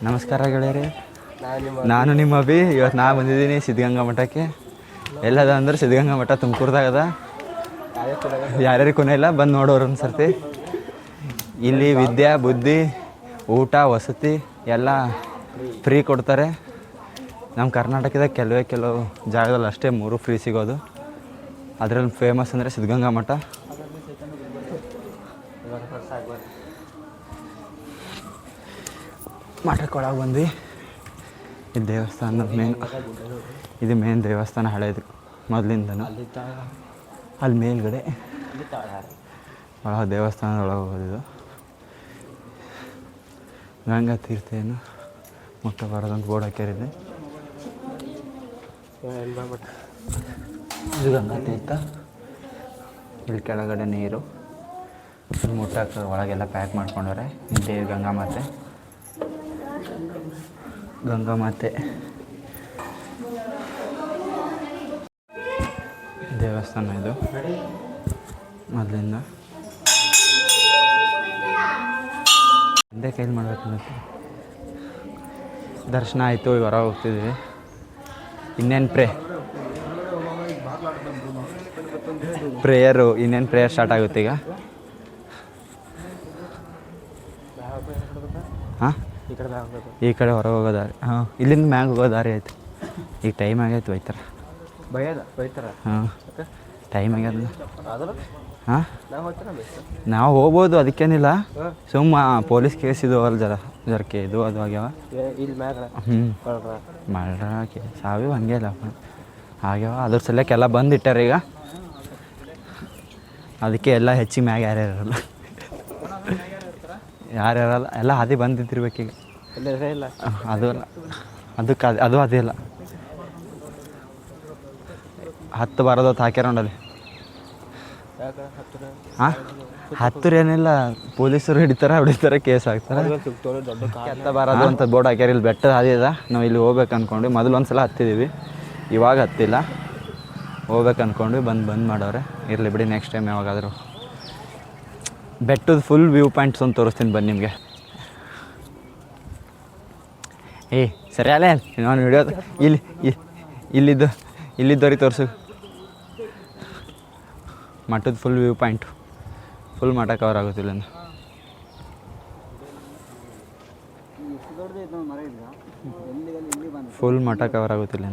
ನಮಸ್ಕಾರ ಗೆಳೆಯರೆ, ನಾನು ನಿಮ್ಮ ಅಭಿ. ಇವತ್ತು ನಾ ಬಂದಿದ್ದೀನಿ ಸಿದ್ಧಗಂಗಾ ಮಠಕ್ಕೆ. ಎಲ್ಲದ ಅಂದ್ರೆ ಸಿದ್ಧಗಂಗಾ ಮಠ ತುಮಕೂರ್ದಾಗದ. ಯಾರ್ಯಾರಿಗೆ ಕೊನೆ ಇಲ್ಲ, ಬಂದು ನೋಡೋರು ಒಂದು ಸರ್ತಿ. ಇಲ್ಲಿ ವಿದ್ಯಾ ಬುದ್ಧಿ ಊಟ ವಸತಿ ಎಲ್ಲ ಫ್ರೀ ಕೊಡ್ತಾರೆ. ನಮ್ಮ ಕರ್ನಾಟಕದಾಗ ಕೆಲವು ಜಾಗದಲ್ಲಿ ಅಷ್ಟೇ 3 ಫ್ರೀ ಸಿಗೋದು. ಅದರಲ್ಲಿ ಫೇಮಸ್ ಅಂದರೆ ಸಿದ್ಧಗಂಗಾ ಮಠ. ಮಠಕ್ಕೆ ಒಳಗೆ ಬಂದು ಇದು ದೇವಸ್ಥಾನ ಇದು ಮೇನ್ ದೇವಸ್ಥಾನ ಹಳೇದು ಮೊದಲಿಂದನೂ. ಅಲ್ಲಿ ಮೇಲ್ಗಡೆ ಒಳಗೆ ದೇವಸ್ಥಾನದ ಒಳಗೆ ಹೋಗೋದು. ಗಂಗಾ ತೀರ್ಥೇನು ಮುಟ್ಟಬಾರದಂತ ಬೋರ್ಡ್ ಹಾಕ್ಯಾರಿದೆ. ಇದು ಗಂಗಾ ತೀರ್ಥ. ಇಲ್ಲಿ ಕೆಳಗಡೆ ನೀರು ಮುಟ್ಟಕ್ಕೆ ಒಳಗೆಲ್ಲ ಪ್ಯಾಕ್ ಮಾಡ್ಕೊಂಡವ್ರೆ. ದೇವಿ ಗಂಗಾ ಮಾತೆ ದೇವಸ್ಥಾನ ಇದು ಮೊದಲಿಂದ. ಒಂದೇ ಕೈಲಿ ಮಾಡ್ಬೇಕಂತ ದರ್ಶನ ಆಯಿತು. ಈಗ ಹೊರ ಹೋಗ್ತಿದ್ವಿ. ಇನ್ನೇನು ಪ್ರೇಯರು ಪ್ರೇಯರ್ ಸ್ಟಾರ್ಟ್ ಆಗುತ್ತೆ ಈಗ. ಹಾಂ, ಈ ಕಡೆ ಹೊರಗೆ ಹೋಗೋ ದಾರಿ. ಹಾಂ, ಇಲ್ಲಿಂದ ಮ್ಯಾಗ ಹೋಗೋ ದಾರಿ ಆಯ್ತು. ಈಗ ಟೈಮ್ ಆಗೈತೆ, ಬೈತಾರ. ಹಾಂ, ಟೈಮ್ ಆಗ್ಯದ. ಹಾಂ, ನಾವು ಹೋಗ್ಬೋದು, ಅದಕ್ಕೇನಿಲ್ಲ. ಸುಮ್ಮ ಪೊಲೀಸ್ ಕೇಸ್ ಇದು ಅಲ್ಲ, ಜರಕೆ ಇದು ಅದು ಆಗ್ಯಾವ. ಮಾಡ್ರ ಕೇಸ್ ಅವು ಹಂಗೆ ಇಲ್ಲ ಆಗ್ಯಾವ. ಅದ್ರ ಸಲಕ್ಕೆಲ್ಲ ಬಂದಿಟ್ಟಾರೆ ಈಗ. ಅದಕ್ಕೆ ಎಲ್ಲ ಹೆಚ್ಚಿಗೆ ಮ್ಯಾಗ ಯಾರ್ಯಾರಲ್ಲ ಎಲ್ಲ ಅದೇ ಬಂದಿದ್ದಿರ್ಬೇಕೀಗ. ಅದು ಅಲ್ಲ, ಅದು ಅದೇ ಇಲ್ಲ. 10 ಬರೋದತ್ತು ಹಾಕ್ಯಾರ ನೋಡಲ್ಲಿ. ಹಾಂ, 10 ಏನಿಲ್ಲ, ಪೊಲೀಸರು ಹೊಡಿತಾರೆ, ಕೇಸ್ ಹಾಕ್ತಾರೆ. 10 ಬರೋದು ಅಂತ ಬೋರ್ಡ್ ಹಾಕ್ಯಾರ. ಇಲ್ಲಿ ಬೆಟ್ಟ ಅದ. ನಾವು ಇಲ್ಲಿ ಹೋಗ್ಬೇಕು ಅಂದ್ಕೊಂಡು ಮೊದಲು ಒಂದು ಸಲ ಹತ್ತಿದ್ದೀವಿ, ಇವಾಗ ಹತ್ತಿಲ್ಲ. ಹೋಗ್ಬೇಕು ಅಂದ್ಕೊಂಡು ಬಂದು ಮಾಡೋರೆ. ಇರಲಿ ಬಿಡಿ, ನೆಕ್ಸ್ಟ್ ಟೈಮ್ ಯಾವಾಗಾದರೂ. ಬೆಟ್ಟದ ಫುಲ್ ವ್ಯೂ ಪಾಯಿಂಟ್ಸ್ ಒಂದು ತೋರಿಸ್ತೀನಿ ಬನ್ನಿ ನಿಮಗೆ. ಸರಿ ಅಲ್ಲೇ ನಾನು ಹಿಡಿಯೋದು ಇಲ್ಲಿದ್ದವ್ರಿಗೆ ತೋರಿಸು. ಮಠದ ಫುಲ್ ವ್ಯೂ ಪಾಯಿಂಟು. ಫುಲ್ ಮಠ ಕವರ್ ಆಗುತ್ತಿಲ್ಲ. ಫುಲ್ ಮಠ ಕವರ್ ಆಗುತ್ತಿಲ್ಲ.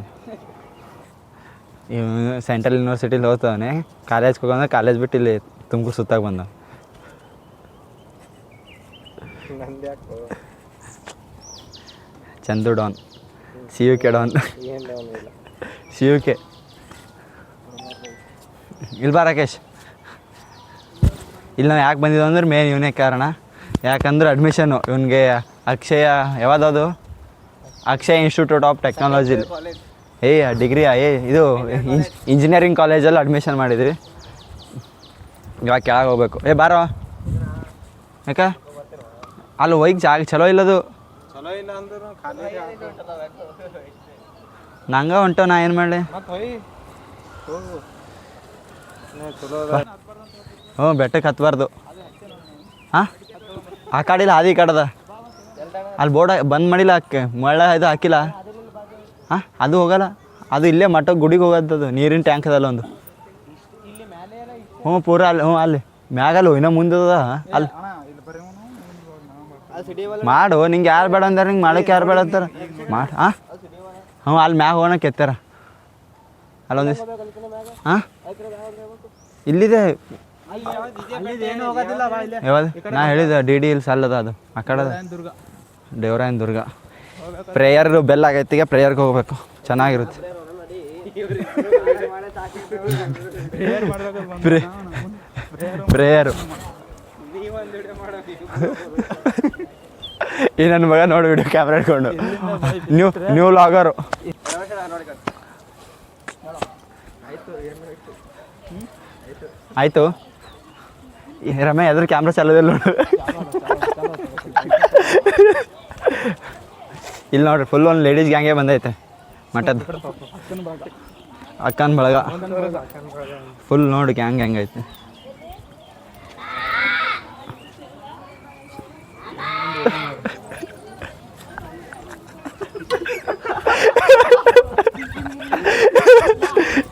ಸೆಂಟ್ರಲ್ ಯೂನಿವರ್ಸಿಟಿಲಿ ಹೋಗ್ತಾವನೆ. ಕಾಲೇಜ್ಗೆ ಹೋಗೋಂದ್ರೆ ಕಾಲೇಜ್ ಬಿಟ್ಟು ಇಲ್ಲಿ ತುಮಕೂರು ಸುತ್ತಾಗಿ ಬಂದ. Chandu Don, CUK Don, CUK. ಇಲ್ಲಿ ಬಾ ರಾಕೇಶ್. ಇಲ್ಲಿ ನಾವು ಯಾಕೆ ಬಂದಿದ್ದು ಅಂದ್ರೆ ಮೇನ್ ಇವನೇ ಕಾರಣ. ಯಾಕಂದ್ರೆ ಅಡ್ಮಿಷನ್ನು ಇವನಿಗೆ ಯಾವುದದು ಅಕ್ಷಯ ಇನ್ಸ್ಟಿಟ್ಯೂಟ್ ಆಫ್ ಟೆಕ್ನಾಲಜಿ ಡಿಗ್ರಿ ಇದು ಇಂಜಿನಿಯರಿಂಗ್ ಕಾಲೇಜಲ್ಲಿ ಅಡ್ಮಿಷನ್ ಮಾಡಿದ್ವಿ. ಇವಾಗ ಕೆಳಗೆ ಹೋಗ್ಬೇಕು. ಬಾರೋ ಯಾಕೆ ಅಲ್ಲಿ ಹೋಗಿ ಜಾಗ ಚಲೋ ಇಲ್ಲದು. ನಂಗೆ ಹೊಂಟೋ, ನಾ ಏನು ಮಾಡಲಿ. ಹ್ಞೂ, ಬೆಟ್ಟಕ್ಕೆ ಹತ್ತಬಾರ್ದು. ಹಾಂ, ಆ ಕಾಡಿಲ್ಲ, ಅದು ಈ ಕಾಡದ. ಅಲ್ಲಿ ಬೋರ್ಡ್ ಬಂದ್ ಮಾಡಿಲ್ಲ, ಇದು ಹಾಕಿಲ್ಲ. ಹಾಂ, ಅದು ಹೋಗಲ್ಲ. ಅದು ಇಲ್ಲೇ ಮಠ ಗುಡಿಗೆ ಹೋಗೋದು. ನೀರಿನ ಟ್ಯಾಂಕ್ ಅದಲ್ಲ ಒಂದು. ಹ್ಞೂ, ಪೂರ ಅಲ್ಲಿ. ಹ್ಞೂ, ಅಲ್ಲಿ ಮ್ಯಾಗಲ್ಲ, ಇನ್ನೂ ಮುಂದದ ಅಲ್ಲಿ. ಮಾಡು, ನಿಂಗೆ ಯಾರು ಬೇಡ ಅಂದಾರೆ, ನಿಂಗೆ ಮಾಡೋಕ್ಕೆ ಯಾರು ಬೇಡ ಅಂತಾರೆ. ಮಾಡಿ. ಹಾಂ, ಹ್ಞೂ, ಅಲ್ಲಿ ಮ್ಯಾಗ ಹೋಗೋಣ ಕೆತ್ತಾರ ಅಲ್ಲೊಂದು. ಹಾಂ, ಇಲ್ಲಿದೆ ಯಾವುದು ನಾ ಹೇಳಿದೆ DD ಹಿಲ್ಸ್ ಅಲ್ಲದ. ಅದು ಆ ಕಡೆ ದೇವರಾಯನ ದುರ್ಗ. ಪ್ರೇಯರ್ ಬೆಲ್ ಆಗೈತಿಗೆ, ಪ್ರೇಯರ್ಗೆ ಹೋಗ್ಬೇಕು. ಚೆನ್ನಾಗಿರುತ್ತೆ. ಪ್ರೇಯರು ಈ ನನ್ನ ಮಗ ನೋಡಿ ವಿಡಿಯೋ ಕ್ಯಾಮ್ರಾ ಇಟ್ಕೊಂಡು ನ್ಯೂ ಲಾಗರು. ಆಯಿತು ರಮ್ಯ, ಎದ್ರ ಕ್ಯಾಮ್ರಾ ಚಾಲೋದಿಲ್ಲ ನೋಡು. ಇಲ್ಲಿ ನೋಡ್ರಿ, ಫುಲ್ ಒಂದು ಲೇಡೀಸ್ ಗ್ಯಾಂಗೇ ಬಂದೈತೆ ಮಠದ್ದು. ಅಕ್ಕನ ಬಳಗ ಫುಲ್ ನೋಡಿ ಗ್ಯಾಂಗ್ ಹೆಂಗೈತೆ.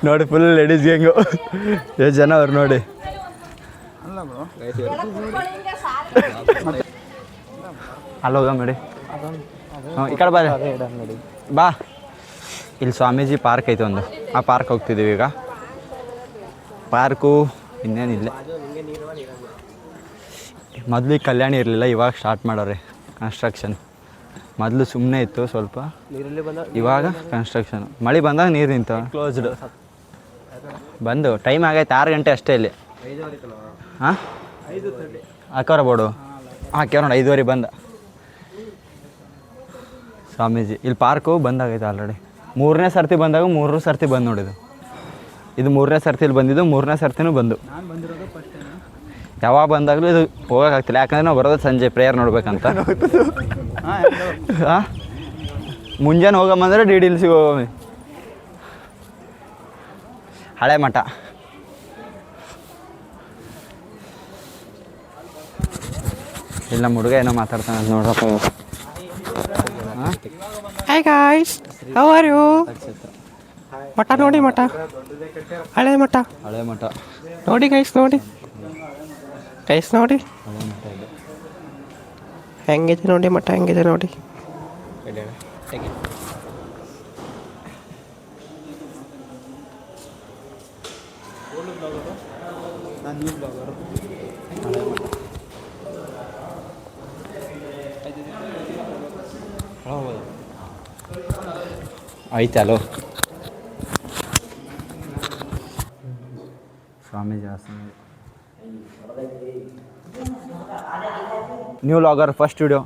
ನೋಡಿ ಫುಲ್ ಲೇಡೀಸ್ ಗ್ಯಾಂಗು ಎಷ್ಟು ಜನ ಅವ್ರು ನೋಡಿ. ಅಲ್ಲಿ ಹೋಗ ನೋಡಿ. ಈ ಕಡೆ ಬಾ. ಇಲ್ಲಿ ಸ್ವಾಮೀಜಿ ಪಾರ್ಕ್ ಐತೆ ಒಂದು, ಆ ಪಾರ್ಕ್ ಹೋಗ್ತಿದ್ದೀವಿ ಈಗ. ಪಾರ್ಕು ಇನ್ನೇನಿಲ್ಲ. ಮೊದಲು ಈ ಕಲ್ಯಾಣಿ ಇರಲಿಲ್ಲ, ಇವಾಗ ಸ್ಟಾರ್ಟ್ ಮಾಡೋರೆ ಕನ್ಸ್ಟ್ರಕ್ಷನ್. ಮೊದಲು ಸುಮ್ಮನೆ ಇತ್ತು ಸ್ವಲ್ಪ, ಇವಾಗ ಕನ್ಸ್ಟ್ರಕ್ಷನ್. ಮಳೆ ಬಂದಾಗ ನೀರು ನಿಂತು ಕ್ಲೋಸ್ಡ್. ಬಂದು ಟೈಮ್ ಆಗೈತೆ 6 ಗಂಟೆ ಅಷ್ಟೇ ಇಲ್ಲಿ. ಹಾಂ ಹಾಕೋರ ಬೋರ್ಡು ಹಾಕ್ಯಾವ ನೋಡಿ. 5:15 ಬಂದ ಸ್ವಾಮೀಜಿ. ಇಲ್ಲಿ ಪಾರ್ಕು ಬಂದಾಗೈತೆ ಆಲ್ರೆಡಿ. 3ನೇ ಸರ್ತಿ ಬಂದಾಗ 3 ಸರ್ತಿ ಬಂದು ನೋಡಿದ್ದು. ಇದು 3ನೇ ಸರ್ತಿಲಿ ಬಂದಿದ್ದು, 3ನೇ ಸರ್ತಿನೂ ಬಂದು. ಯಾವಾಗ ಬಂದಾಗಲೂ ಇದು ಹೋಗೋಕ್ಕಾಗ್ತಿಲ್ಲ, ಯಾಕಂದರೆ ನಾವು ಬರೋದು ಸಂಜೆ ಪ್ರೇಯರ್ ನೋಡ್ಬೇಕಂತ. ಹಾಂ ಮುಂಜಾನೆ ಹೋಗಮ್ಮಂದ್ರೆ DDLCಗೆ ಹೋಗಮ್ಮಿ. ಹಳೆ ಮಠ. ಇಲ್ಲ ನಮ್ಮ ಹುಡುಗ ಏನೋ ಮಾತಾಡ್ತಾನೆ ನೋಡ್ರಪ್ಪ. Hi guys, how are you? ಮಠ ನೋಡಿ, ಮಠ ಹಳೆ ಮಠ. ಹಳೆ ಮಠ ನೋಡಿ ಗೈಸ್, ನೋಡಿ ಗೈಸ್, ನೋಡಿ ಹೆಂಗಿದೆ ನೋಡಿ ಮಠ, ಹೆಂಗಿದೆ ನೋಡಿ. ಐತೆ ಅಲೋ ಸ್ವಾಮೀಜಿ ಆಸನ. New vlogger first video.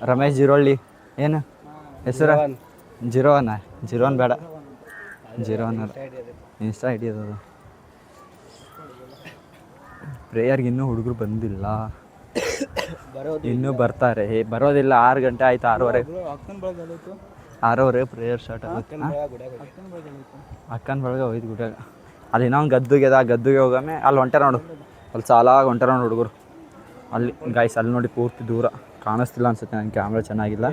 Ramesh Jirolli. ಏನು ಹೆಸರು? 01 ಬೇಡ, 01 ಇನ್ಸ್ಟಾ ಐಡಿ ಅದು. ಪ್ರೇಯರ್ಗೆ ಇನ್ನೂ ಹುಡುಗರು ಬಂದಿಲ್ಲ, ಇನ್ನೂ ಬರ್ತಾರೆ. ಬರೋದಿಲ್ಲ. 6 ಗಂಟೆ ಆಯ್ತು. 6:30 ಪ್ರೇಯರ್ ಸ್ಟಾರ್ಟ್ ಆಗುತ್ತೆ. ಅಕ್ಕನ ಬಳಗ ಹೋಯ್ತು ಗುಡ್ಯಾಗ. ಅಲ್ಲಿ ಇನ್ನೊಂದು ಗದ್ದುಗೆ ಅದ, ಆ ಗದ್ದುಗೆ ಹೋಗಮ್ಮೆ. ಅಲ್ಲಿ ಹೊಂಟೆ ನೋಡು, ಅಲ್ಲಿ ಸಾಲಾಗಿ ಹೊಂಟೆ ನೋಡು ಹುಡುಗರು. ಅಲ್ಲಿ ಗಾಯ್ಸ್ ಅಲ್ಲಿ ನೋಡಿ, ಪೂರ್ತಿ ದೂರ ಕಾಣಿಸ್ತಿಲ್ಲ ಅನ್ಸುತ್ತೆ, ನನ್ನ ಕ್ಯಾಮ್ರಾ ಚೆನ್ನಾಗಿಲ್ಲ.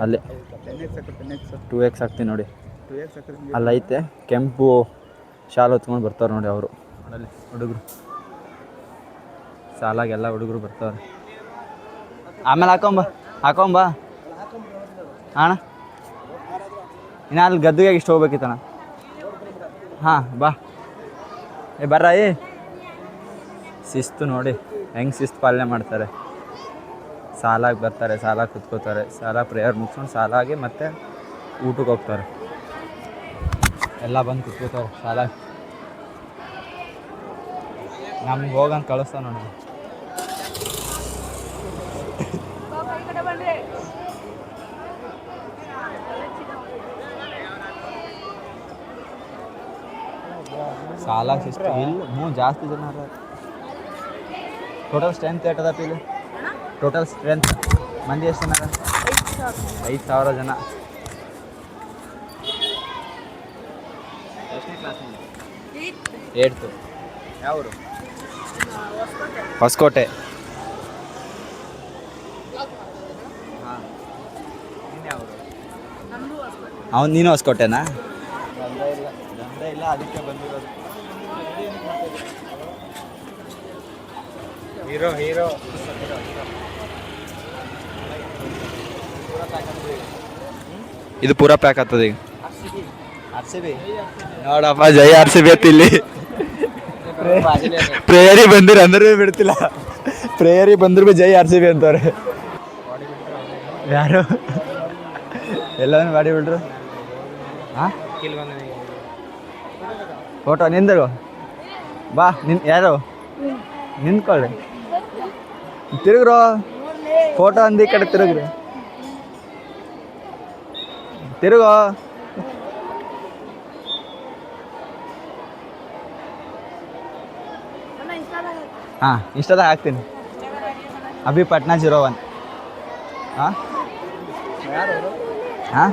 ಅಲ್ಲಿ 2x ಹಾಕ್ತೀನಿ ನೋಡಿ. ಅಲ್ಲೈತೆ ಕೆಂಪು ಶಾಲು ಹೊತ್ಕೊಂಡು ಬರ್ತಾರೆ ನೋಡಿ ಅವರು. ಅಲ್ಲಿ ಹುಡುಗರು ಸಾಲಾಗೆಲ್ಲ ಹುಡುಗರು ಬರ್ತಾರೆ. ಆಮೇಲೆ ಹಾಕೊಂಬ ಅಣ್ಣ. ಇನ್ನು ಅಲ್ಲಿ ಗದ್ದುಗೆ ಇಷ್ಟು ಹೋಗ್ಬೇಕಿತ್ತಣ್ಣ. ಹಾಂ ಬಾ. ಬರ್ರ. ಶಿಸ್ತು ನೋಡಿ ಹೆಂಗೆ ಶಿಸ್ತು ಪಾಲನೆ ಮಾಡ್ತಾರೆ. ಸಾಲಾಗಿ ಬರ್ತಾರೆ, ಸಾಲಾಗಿ ಕುತ್ಕೋತಾರೆ, ಸಾಲ ಪ್ರೇಯರ್ ಮುಗಿಸ್ಕೊಂಡು ಸಾಲಾಗಿ ಮತ್ತೆ ಊಟಕ್ಕೆ ಹೋಗ್ತಾರೆ. ಎಲ್ಲ ಬಂದು ಕುತ್ಕೋತಾರೆ ಸಾಲಾಗಿ. ನಮ್ಗೆ ಹೋಗಂಗೆ ಕಳಿಸ್ತಾವೆ ನೋಡಿ. ಸಾಲಾಗಿ ಶಿಸ್ತು ಇಲ್ಲ. ಜಾಸ್ತಿ ಜನ ಅದ. ಟೋಟಲ್ ಸ್ಟ್ರೆಂತ್ ಏಟದಪ್ಪ ಇಲ್ಲಿ? ಟೋಟಲ್ ಸ್ಟ್ರೆಂತ್ ಮಂದಿ ಎಷ್ಟು ಜನ? 5,000 ಜನ. ಎಷ್ಟನೇ ಕ್ಲಾಸ್? 8th. ಯಾವರು? ಹೊಸಕೋಟೆ. ಹಾಂ. ಅವನು ನೀನು ಹೊಸಕೋಟೆನಾ? ದಂಧೆ ಇಲ್ಲ, ಅದಕ್ಕೆ ಬಂದಿರೋದು. ಹೀರೋ ಇದು ಪೂರಾ ಪ್ಯಾಕ್ ಆಗ್ತದೆ ಈಗ. RCB ನೋಡಪ್ಪ, ಜೈ RCB ಅತ್ತ. ಇಲ್ಲಿ ಪ್ರೇಯರಿ ಬಂದಿರ ಅಂದ್ರೆ ಬಿಡ್ತಿಲ್ಲ. ಪ್ರೇಯರಿ ಬಂದ್ರು ಜೈ RCB ಅಂತವ್ರೆ. ಯಾರು ಎಲ್ಲವೂ ಬಾಡಿ ಬಿಡ್ರು. ಹಾಂ ಫೋಟೋ ನಿಂದರು ಬಾ. ಯಾರು ನಿಂತ್ಕೊಳ್ಳಿ, ತಿರುಗ್ರು. ಫೋಟೋ ಅಂದು ಈ ಕಡೆ ತಿರುಗ್ರಿ, ತಿರುಗೋ. ಹಾಂ ಇನ್ಸ್ಟಾದಾಗ ಹಾಕ್ತೀನಿ. ಅಭಿ ಪಟ್ನಾ 01. ಹಾಂ ಹಾಂ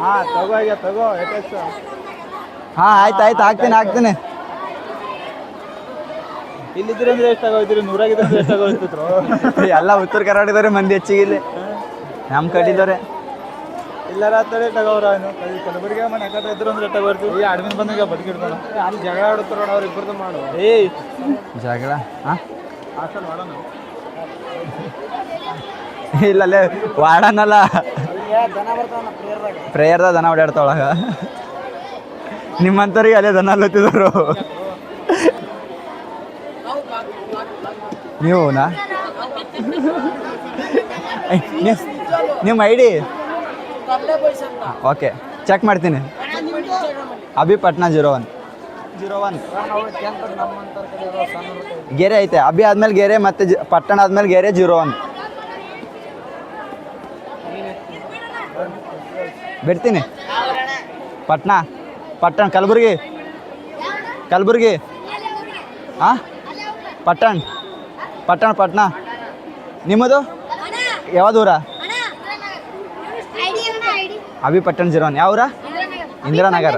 ಹಾಂ ಆಯ್ತು ಹಾಕ್ತೀನಿ. ಇಲ್ಲಿದ್ರೆ ಅಂದ್ರೆ ಎಷ್ಟಾಗೋಯ್ತೀರಿ? 100 ಎಷ್ಟಾಗೋಯ್ತಿದ್ರು? ಎಲ್ಲ ಉತ್ತರ ಕರ್ನಾಟಕದವ್ರೆ ಮಂದಿ ಹೆಚ್ಚಿಗೆ ಇಲ್ಲಿ. ನಮ್ಮ ಕಡಿದವ್ರೆ ಎಲ್ಲಾರ ತಡೆ ತಗೋರ ಕಲಬುರ್ಗಿ ಮನೆ ಕಡೆ ಇದ್ರು ಅಂದ್ರೆ ತಗೋರ್ತೀವಿ ಈ ಅಡ್ಮಿನ್ ಬಂದಾಗ ಬದುಕಿಡ್ತಾನ ಅಲ್ಲಿ ಜಗಳ ಆಡುತ್ತಾರ ನೋಡ ಅವ್ರು ಇಬ್ಬರದು ಮಾಡು ಜಗಳ ಹಾಂ ಹಾಸ್ಟೆಲ್ ಮಾಡೋಣ ಇಲ್ಲಲ್ಲೇ ವಾಡನಲ್ಲ ದನ ಬರ್ತಾವ ಪ್ರೇಯರ್ದಾಗ ದನ ಓಡಾಡ್ತಾವಳಗ ನಿಮ್ಮಂಥವ್ರಿಗೆ ಅಲ್ಲೇ ದನ ಅಲ್ಲತ್ತಿದ್ರು ನೀವುನಾ ನಿಮ್ಮ ಐ ಡಿ ಓಕೆ ಚೆಕ್ ಮಾಡ್ತೀನಿ ಅಭಿ ಪಟ್ನಾ 01 ಗೆರೆ ಐತೆ ಅಭಿ ಆದ್ಮೇಲೆ ಗೆರೆ ಮತ್ತೆ ಪಟ್ಟಣ ಆದ್ಮೇಲೆ ಗೆರೆ 01 ಬಿಡ್ತೀನಿ ಪಟ್ಟಣ ಕಲಬುರ್ಗಿ ಹಾಂ ಪಟ್ಟಣ ನಿಮ್ಮದು ಯಾವ ದೂರ ಅಭಿ ಪಟ್ಟಣ 01 ಯಾವ ಊರ ಇಂದಿರಾನಗರ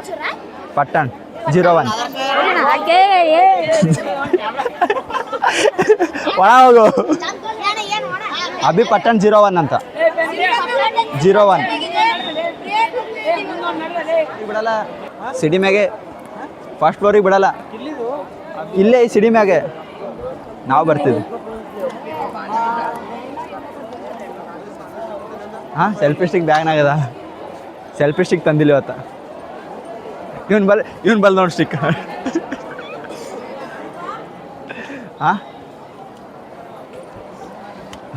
ಪಟ್ಟಣ 01 ಒಳ ಹೋಗು ಅಭಿ ಪಟ್ಟಣ 01 ಅಂತ 01 ಬಿಡಲ್ಲ ಸಿಡಿ ಮ್ಯಾಗೆ ಫಸ್ಟ್ ಫ್ಲೋರಿಗೆ ಬಿಡಲ್ಲ ಇಲ್ಲೇ ಈ ಸಿಡಿ ಮ್ಯಾಗೆ ನಾವು ಬರ್ತಿದ್ವಿ ಹಾಂ ಸೆಲ್ಫಿ ಸ್ಟಿಕ್ ಬ್ಯಾಗ್ನಾಗದ ಸೆಲ್ಫಿ ಸ್ಟಿಕ್ ತಂದಿಲ್ಲ ಇವತ್ತ ಇವನ್ ಬಲ್ ನೋಡಿ ಸ್ಟಿಕ್ ಹಾಂ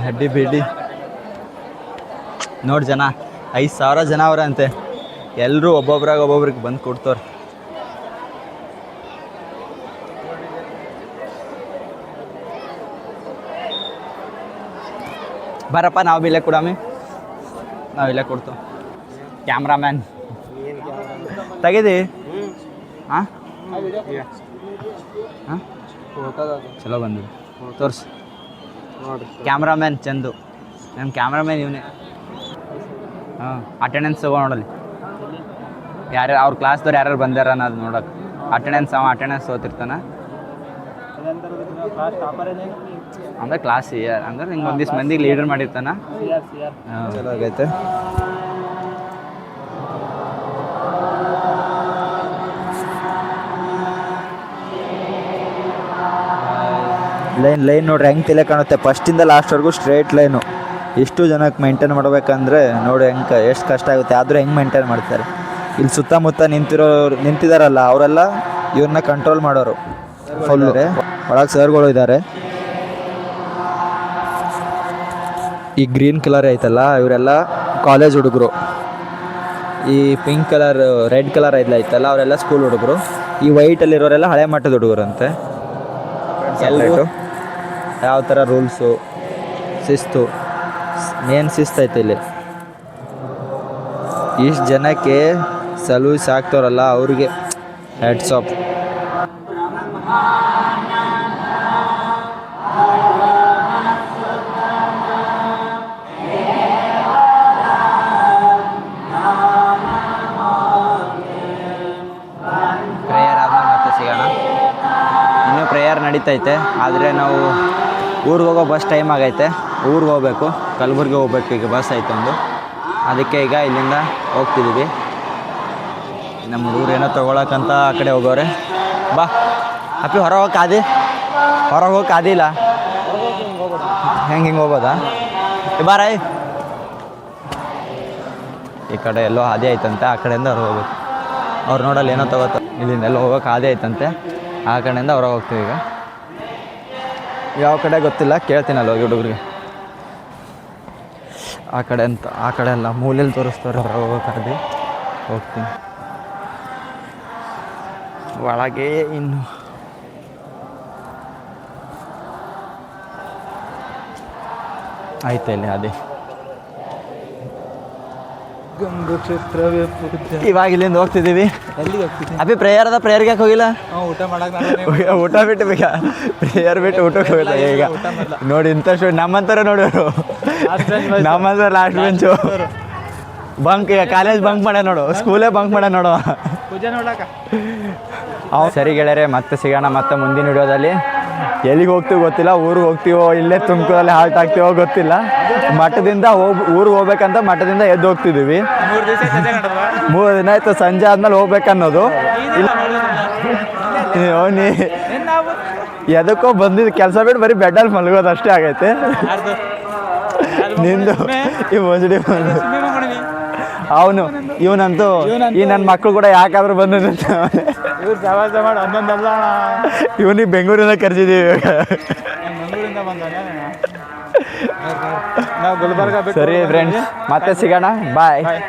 ಹಡ್ಡಿ ಬಿಡಿ ನೋಡಿ ಜನ 5,000 ಜನ ಅವ್ರಂತೆ ಎಲ್ಲರೂ ಒಬ್ಬೊಬ್ರಿಗೆ ಬಂದು ಕೊಡ್ತವ್ರೆ ಬರಪ್ಪ ನಾವು ಬಿ ಇಲ್ಲೇ ಕೊಡಾಮಿ ನಾವು ಇಲ್ಲೇ ಕೊಡ್ತೇವೆ ಕ್ಯಾಮ್ರಾಮ್ಯಾನ್ ತೆಗೀದಿ ಹಾಂ ಹಾಂ ಚಲೋ ಬಂದಿದೆ ತೋರ್ಸು ನೋಡ್ರಿ ಕ್ಯಾಮ್ರಾಮ್ಯಾನ್ ಚಂದು ನಮ್ಮ ಕ್ಯಾಮ್ರಾಮ್ಯಾನ್ ಇವನೇ ಹಾಂ ಅಟೆಂಡೆನ್ಸ್ ನೋಡಲಿ ಯಾರ್ಯಾರು ಅವ್ರ ಕ್ಲಾಸ್ದವ್ರು ಯಾರ್ಯಾರು ಬಂದಾರ ಅನ್ನೋದು ನೋಡೋಕೆ ಅಟೆಂಡೆನ್ಸ್ ಓದ್ತಿರ್ತಾನೆ ಅಂದ್ರೆ ಕ್ಲಾಸ್ ಅಂದ್ರೆ ಹಿಂಗೆ ಒಂದಿಷ್ಟು ಮಂದಿಗೆ ಲೀಡರ್ ಮಾಡಿರ್ತಾನ ಚಲೋ ಆಗೈತೆ ಲೈನ್ ನೋಡ್ರಿ ಹೆಂಗೆ ತಲೆ ಕಾಣುತ್ತೆ ಫಸ್ಟಿಂದ ಲಾಸ್ಟ್ವರೆಗೂ ಸ್ಟ್ರೇಟ್ ಲೈನು ಎಷ್ಟು ಜನಕ್ಕೆ ಮೇಂಟೈನ್ ಮಾಡ್ಬೇಕಂದ್ರೆ ನೋಡಿ ಹೆಂಗೆ ಎಷ್ಟು ಕಷ್ಟ ಆಗುತ್ತೆ ಆದರೂ ಹೆಂಗೆ ಮೇಂಟೈನ್ ಮಾಡ್ತಾರೆ ಇಲ್ಲಿ ಸುತ್ತಮುತ್ತ ನಿಂತಿದಾರಲ್ಲ ಅವರೆಲ್ಲ ಇವ್ರನ್ನ ಕಂಟ್ರೋಲ್ ಮಾಡೋರು ಫುಲ್ ಒಳಗೆ ಸರ್ಗಳು ಇದ್ದಾರೆ ಈ ಗ್ರೀನ್ ಕಲರ್ ಐತಲ್ಲ ಇವರೆಲ್ಲ ಕಾಲೇಜ್ ಹುಡುಗರು ಈ ಪಿಂಕ್ ಕಲರ್ ರೆಡ್ ಕಲರ್ ಐತಲ್ಲ ಅವರೆಲ್ಲ ಸ್ಕೂಲ್ ಹುಡುಗರು ಈ ವೈಟಲ್ಲಿರೋರೆಲ್ಲ ಹಳೆ ಮಟ್ಟದ ಹುಡುಗರು ಅಂತೆ ಎಲ್ಲರೂ ಯಾವ ಥರ ರೂಲ್ಸು ಶಿಸ್ತು ಮೇನ್ ಶಿಸ್ತು ಐತೆ ಇಲ್ಲಿ ಇಷ್ಟು ಜನಕ್ಕೆ ಸಲೂಸ್ ಆಗ್ತಾರಲ್ಲ ಅವ್ರಿಗೆ ಹೆಡ್ಸ್ ಆಫ್ ಪ್ರೇಯರ್ ಆದ್ಮೇಲೆ ಮತ್ತೆ ಸಿಗೋಣ ಇನ್ನೂ ಪ್ರೇಯರ್ ನಡೀತೈತೆ ಆದರೆ ನಾವು ಊರಿಗೆ ಹೋಗೋ ಬಸ್ ಟೈಮ್ ಆಗೈತೆ ಊರಿಗೆ ಹೋಗ್ಬೇಕು ಕಲಬುರ್ಗಿ ಹೋಗ್ಬೇಕು ಈಗ ಬಸ್ ಐತೆ ಒಂದು ಅದಕ್ಕೆ ಈಗ ಇಲ್ಲಿಂದ ಹೋಗ್ತಿದ್ದೀವಿ ನಮ್ಮ ಹುಡುಗರು ಏನೋ ತೊಗೊಳಕ್ಕಂತ ಆ ಕಡೆ ಹೋಗೋರೆ ಬಾ ಅಪ್ಪಿ ಹೊರ ಹೋಗಿ ಕಾದಿ ಹೊರಗೆ ಹೋಗಿ ಕಾದಿಲ್ಲ ಹಿಂಗೆ ಹೋಗೋದಾ ಬಾರೈ ಈ ಕಡೆ ಎಲ್ಲೋ ಹಾದಿ ಐತಂತೆ ಆ ಕಡೆಯಿಂದ ಹೊರಗೆ ಹೋಗ್ಬೇಕು ಅವ್ರು ನೋಡಲ್ಲ ಏನೋ ತಗೋತ ಇಲ್ಲಿಂದ ಎಲ್ಲ ಹೋಗೋಕೆ ಹಾದಿ ಐತಂತೆ ಆ ಕಡೆಯಿಂದ ಹೊರಗೆ ಹೋಗ್ತೀವಿ ಈಗ ಯಾವ ಕಡೆ ಗೊತ್ತಿಲ್ಲ ಕೇಳ್ತೀನಲ್ಲ ಹೋಗಿ ಹುಡುಗರಿಗೆ ಆ ಕಡೆ ಅಂತ ಆ ಕಡೆ ಎಲ್ಲ ಮೂಲೆಯಲ್ಲಿ ತೋರಿಸ್ತಾರೆ ಹೊರಗೆ ಹೋಗೋಕ್ಕಾಗಿ ಹೋಗ್ತೀನಿ ಒಳಗೆ ಇನ್ನು ಆಯ್ತಾ ಇಲ್ಲಿ ಅದೇ ಗಂಗೋಕ್ಷೇತ್ರವೇ ಇವಾಗ ಇಲ್ಲಿಂದ ಹೋಗ್ತಿದ್ದೀವಿ ಎಲ್ಲಿಗೆ ಹೋಗ್ತಿದ್ದೆ ಅಭಿ ಪ್ರೇಯರ್ಗೆ ಯಾಕೆ ಹೋಗಿಲ್ಲ ಊಟ ಮಾಡಕ್ಕೆ ಊಟ ಬಿಟ್ಟು ಬೇಗ ಪ್ರೇಯರ್ ಬಿಟ್ಟು ಊಟಕ್ಕೆ ಹೋಗಿಲ್ಲ ಈಗ ನೋಡಿ ಇಂಥ ಸ್ಟೂಡೆಂಟ್ ನಮ್ಮಂತರ ನೋಡೋರು ನಮ್ಮಂತರ ಲಾಸ್ಟ್ ಬೆಂಚು ಬಂಕ್ ಈಗ ಕಾಲೇಜ್ ಬಂಕ್ ಮಾಡ ನೋಡು ಸ್ಕೂಲೇ ಬಂಕ್ ಮಾಡ ನೋಡು ಪೂಜೆ ನೋಡಕ ಸರಿ ಗೆಳೆಯರೆ ಮತ್ತೆ ಸಿಗೋಣ ಮತ್ತೆ ಮುಂದಿನ ವಿಡಿಯೋದಲ್ಲಿ ಎಲ್ಲಿಗೆ ಹೋಗ್ತೀವೋ ಗೊತ್ತಿಲ್ಲ, ಊರಿಗೆ ಹೋಗ್ತೀವೋ ಇಲ್ಲೇ ತುಮಕೂರಲ್ಲಿ ಹಾಲ್ಟ್ ಆಗ್ತೀವೋ ಗೊತ್ತಿಲ್ಲ. ಮಠದಿಂದ ಹೋಗ್ಬೇಕಂತ ಮಠದಿಂದ ಎದ್ದು ಹೋಗ್ತಿದ್ದೀವಿ. 3 ದಿನ ಆಯಿತು, ಸಂಜೆ ಆದ್ಮೇಲೆ ಹೋಗ್ಬೇಕನ್ನೋದು. ನೀ ಎದಕ್ಕೋ ಬಂದಿದ್ದು ಕೆಲಸ ಬಿಟ್ಟು ಬರೀ ಬೆಡ್ಡಲ್ಲಿ ಮಲಗೋದು ಅಷ್ಟೇ ಆಗೈತೆ. ನಿಂದು ಈ ಮೊಸಡಿ ಅವನು ಇವನಂತೂ ಈ ನನ್ನ ಮಕ್ಕಳು ಕೂಡ ಯಾಕಾದ್ರೂ ಬಂದಿದ್ದಂತ ಇವ್ರು ಸವಾಸ ಮಾಡಿ ಒಂದೊಂದಲ್ಲ ಇವನಿಗೆ ಬೆಂಗಳೂರಿಂದ ಕರೆಸಿದ್ದೀವಿ ಇವಾಗ. ಬೆಂಗಳೂರಿಂದ ಬಂದಾನೆ. ನಾವು ಗುಲ್ಬರ್ಗ ಬಿಟ್ಟು ಸರಿ ಫ್ರೆಂಡ್ಸ್, ಮತ್ತೆ ಸಿಗೋಣ. ಬಾಯ್. ಬಾಯ್.